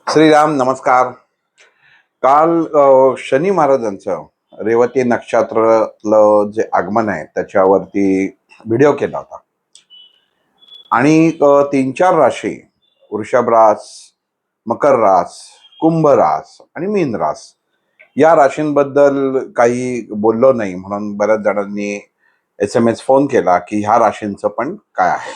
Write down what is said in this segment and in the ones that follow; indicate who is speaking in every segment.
Speaker 1: श्रीराम नमस्कार. काल शनी महाराजांचं रेवती नक्षत्रातलं जे आगमन आहे त्याच्यावरती व्हिडिओ केला होता आणि तीन चार राशी वृषभ रास, मकर रास, कुंभ रास आणि मीन रास या राशींबद्दल काही बोललो नाही म्हणून बऱ्याच जणांनी SMS फोन केला की ह्या राशींचं पण काय आहे.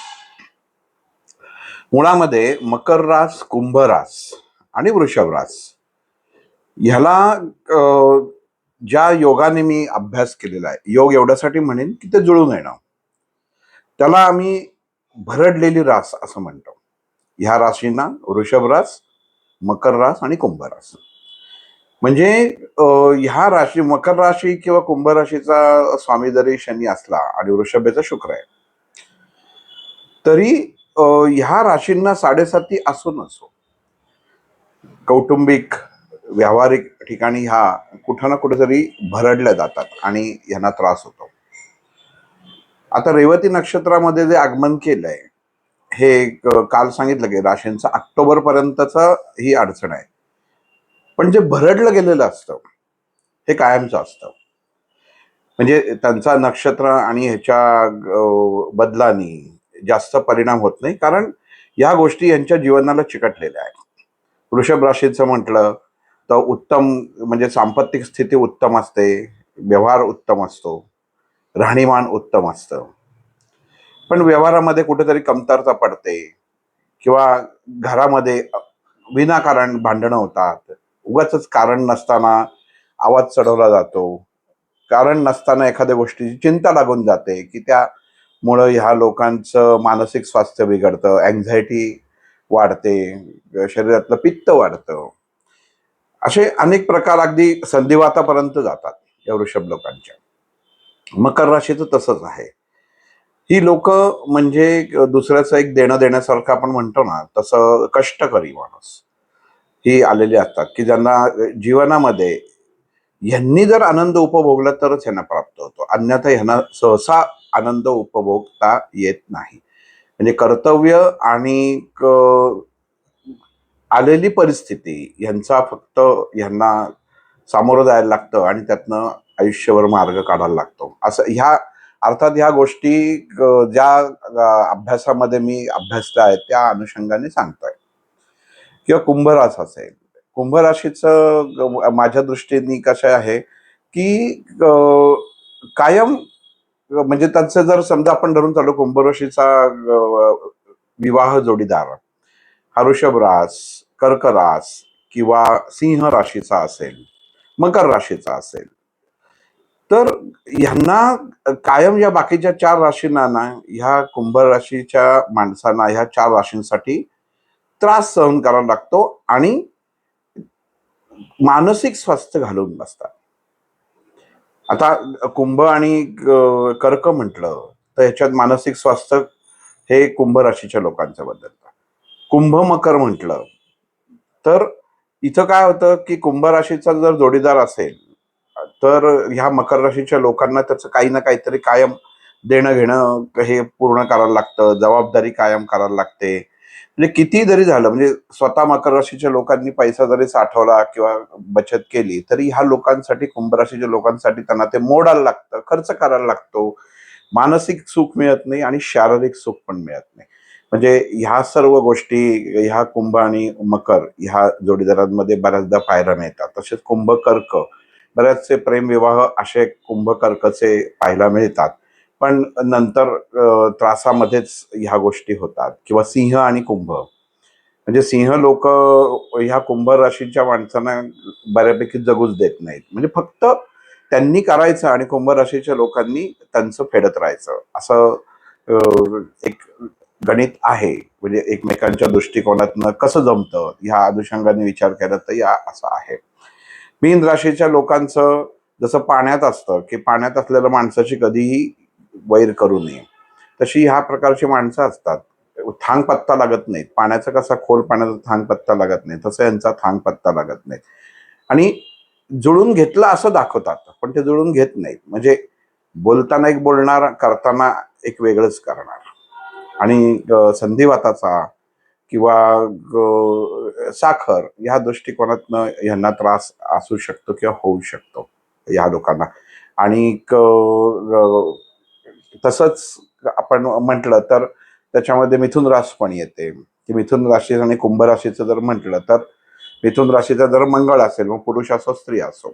Speaker 1: मुळामध्ये मकर रास, कुंभ रास आणि वृषभ रास ह्याला ज्या योगाने मी अभ्यास केलेला आहे, योग एवढ्यासाठी म्हणेन की ते जुळून येणं, त्याला आम्ही भरडलेली रास असं म्हणतो. ह्या राशींना वृषभ रास, मकर रास आणि कुंभ रास. म्हणजे ह्या राशी मकर राशी किंवा कुंभ राशीचा स्वामी जरी शनी असला आणि वृषभेचा शुक्र आहे, तरी ह्या राशींना साडेसाती असो नसो कौटुंबिक व्यावहारिक ठिकाणी ह्या कुठं ना कुठेतरी भरडल्या जातात आणि ह्यांना त्रास होतो. आता रेवती नक्षत्रामध्ये जे आगमन केलंय हे काल सांगितलं की राशींचं ऑक्टोबर पर्यंतच ही अडचण आहे. पण जे भरडलं गेलेलं असतं हे कायमचं असतं. म्हणजे त्यांचा नक्षत्र आणि ह्याच्या बदलानी जास्त परिणाम होत नाही, कारण या गोष्टी यांच्या जीवनाला चिकटलेल्या आहेत. वृषभ राशीचं म्हटलं तर उत्तम म्हणजे सांपत्तिक स्थिती उत्तम असते, व्यवहार उत्तम असतो, राहणीमान उत्तम असतं. पण व्यवहारामध्ये कुठेतरी कमतरता पडते किंवा घरामध्ये विनाकारण भांडणं होतात. उगाचच कारण नसताना आवाज चढवला जातो. कारण नसताना एखाद्या गोष्टीची चिंता लागून जाते की त्यामुळं ह्या लोकांचं मानसिक स्वास्थ्य बिघडतं, अँझायटी वाढते, शरीरातलं पित्त वाढतं. असे अनेक प्रकार अगदी संधिवातापर्यंत जातात या वृषभ लोकांच्या. मकर राशीचं तसंच आहे. ही लोक म्हणजे दुसऱ्याचं एक देणं देण्यासारखं आपण म्हणतो ना, तसं कष्टकरी माणूस ही आलेली असतात की ज्यांना जीवनामध्ये ह्यांनी जर आनंद उपभोगला तरच ह्यांना प्राप्त होतो, अन्यथा ह्यांना सहसा आनंद उपभोगता येत नाही. म्हणजे कर्तव्य आणि आलेली परिस्थिती ह्यांचा फक्त ह्यांना सामोरं जायला लागतं आणि त्यातनं आयुष्यभर मार्ग काढायला लागतो. असं ह्या अर्थात ह्या गोष्टी ज्या अभ्यासामध्ये मी अभ्यासल्या आहेत त्या अनुषंगाने सांगतोय. किंवा कुंभ रास असेल, कुंभ राशीचं माझ्या दृष्टीने कसं आहे की कायम म्हणजे त्यांचं जर समजा आपण धरून चालू कुंभ राशीचा विवाह जोडीदार हा वृषभ रास, कर्क रास किंवा सिंह राशीचा असेल, मकर राशीचा असेल, तर ह्यांना कायम या बाकीच्या चार राशींना ना, ह्या कुंभ राशीच्या माणसांना ह्या चार राशींसाठी त्रास सहन करावा लागतो आणि मानसिक स्वास्थ्य घालवून बसतात. आता कुंभ आणि कर्क म्हटलं तर ह्याच्यात मानसिक स्वास्थ्य हे कुंभ राशीच्या लोकांचं बदलतं. कुंभ मकर म्हटलं तर इथं काय होतं की कुंभ राशीचा जर जोडीदार असेल तर ह्या मकर राशीच्या लोकांना त्याचं काही ना काहीतरी कायम देणं घेणं हे पूर्ण करायला लागतं, जबाबदारी कायम करायला लागते. म्हणजे किती जरी झालं, म्हणजे स्वतः मकर राशीच्या लोकांनी पैसा जरी साठवला किंवा बचत केली तरी ह्या लोकांसाठी, कुंभ राशीच्या लोकांसाठी त्यांना ते मोडायला लागतं, खर्च करायला लागतो. मानसिक सुख मिळत नाही आणि शारीरिक सुख पण मिळत नाही. म्हणजे ह्या सर्व गोष्टी ह्या कुंभ आणि मकर ह्या जोडीदारांमध्ये बऱ्याचदा पाहायला मिळतात. तसेच कुंभ कर्क बरेचसे प्रेमविवाह असे कुंभ कर्कचे पाहायला मिळतात, पण नंतर त्रासामध्येच ह्या गोष्टी होतात. किंवा सिंह आणि कुंभ, म्हणजे सिंह लोक ह्या कुंभ राशीच्या माणसांना बऱ्यापैकी जगूच देत नाहीत. म्हणजे फक्त त्यांनी करायचं आणि कुंभ राशीच्या लोकांनी त्यांचं फेडत राहायचं, असं एक गणित आहे. म्हणजे एकमेकांच्या दृष्टिकोनातनं कसं जमतं ह्या अनुषंगाने विचार केला तर या असं आहे. मीन राशीच्या लोकांचं जसं पाण्यात असतं की पाण्यात असलेल्या माणसाची कधीही वैर करू नये, तशी ह्या प्रकारची माणसं असतात. थांग पत्ता लागत नाहीत. पाण्याचा कसा खोल पाण्याचा थांग पत्ता लागत नाही, तसं यांचा थांग पत्ता लागत नाही. आणि जुळून घेतलं असं दाखवतात पण ते जुळून घेत नाहीत. म्हणजे बोलताना एक बोलणार, करताना एक वेगळंच करणार. आणि संधिवाताचा किंवा साखर ह्या दृष्टिकोनातनं यांना त्रास असू शकतो किंवा होऊ शकतो या लोकांना. आणि तसंच आपण म्हटलं तर त्याच्यामध्ये मिथुन रास पण येते, की मिथुन राशी आणि कुंभ राशीचं जर म्हटलं तर मिथुन राशीचा जर मंगळ असेल, मग पुरुष असो स्त्री असो,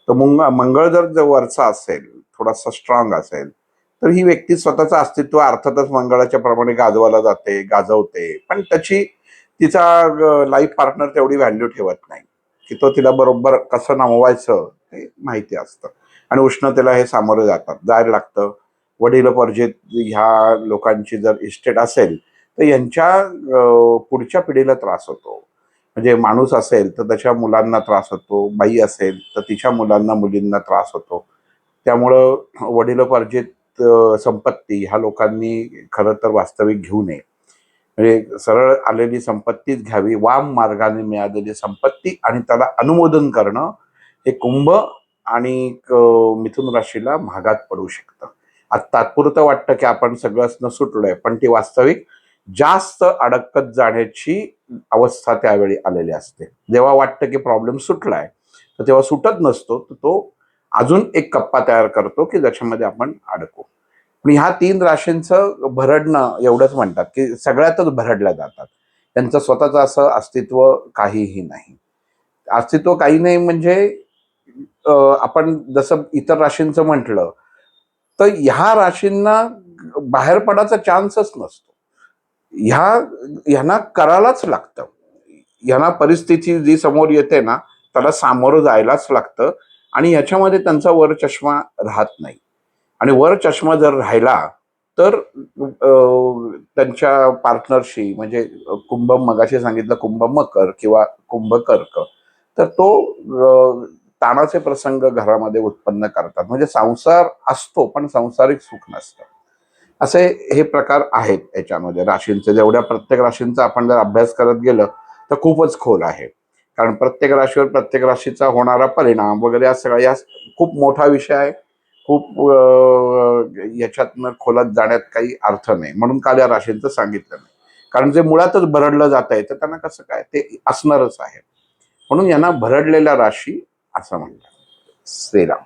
Speaker 1: तर मंगळ जर वरचा असेल, थोडासा स्ट्रॉंग असेल, तर ही व्यक्ती स्वतःचं अस्तित्व अर्थातच मंगळाच्या प्रमाणे गाजवायला जाते, गाजवते, पण तिचा लाईफ पार्टनर तेवढी व्हॅल्यू ठेवत नाही, की तो तिला बरोबर कसं नमवायचं हे माहिती असतं. आणि उष्णतेला हे सामोरे जायला लागतं. वडिलोपार्जित ह्या लोकांची जर इस्टेट असेल तर यांच्या पुढच्या पिढीला त्रास होतो. म्हणजे माणूस असेल तर त्याच्या मुलांना त्रास होतो, बाई असेल तर तिच्या मुलांना मुलींना त्रास होतो. त्यामुळं वडिलोपार्जित संपत्ती ह्या लोकांनी खरं तर वास्तविक घेऊ नये. म्हणजे सरळ आलेली संपत्तीच घ्यावी, वाम मार्गाने मिळालेली संपत्ती आणि त्याला अनुमोदन करणं हे कुंभ आणि मिथुन राशीला महागात पडू शकतं. आता तात्पुरतं वाटतं की आपण सगळंच सुटलोय, पण ती वास्तविक जास्त अडकत जाण्याची अवस्था त्यावेळी आलेली असते. जेव्हा वाटतं की प्रॉब्लेम सुटलाय, तर तेव्हा सुटत नसतो, तर तो अजून एक कप्पा तयार करतो की ज्याच्यामध्ये आपण अडकू. पण ह्या 3 राशींचं भरडणं एवढंच म्हणतात की सगळ्यातच भरडल्या जातात. त्यांचं स्वतःचं असं अस्तित्व काहीही नाही. अस्तित्व काही नाही म्हणजे आपण जसं इतर राशींचं म्हटलं, तर ह्या राशींना बाहेर पडायचा चान्सच नसतो. ह्यांना करायलाच लागतं. ह्यांना परिस्थिती जी समोर येते ना, त्याला सामोरं जायलाच लागतं आणि ह्याच्यामध्ये त्यांचा वरचष्मा राहत नाही. आणि वर चष्मा जर राहिला तर त्यांच्या पार्टनरशी म्हणजे कुंभ मगाशी सांगितलं कुंभ मकर किंवा कुंभ कर्क, तर तो ताणाचे प्रसंग घरामध्ये उत्पन्न करतात. म्हणजे संसार असतो पण सांसारिक सुख नसतं. असे हे प्रकार आहेत याच्यामध्ये राशींचे. जेवढ्या प्रत्येक राशींचा आपण जर अभ्यास करत गेलं तर खूपच खोल आहे. कारण प्रत्येक राशीवर प्रत्येक राशीचा होणारा परिणाम वगैरे या सगळ्या खूप मोठा विषय आहे. खूप याच्यातनं खोलात जाण्यात काही अर्थ नाही, म्हणून काल या राशींचं सांगितलं नाही. कारण जे मुळातच भरडलं जात आहे तर त्यांना कसं काय ते असणारच आहे. म्हणून यांना भरडलेल्या राशी असं म्हणतात. श्रीराम.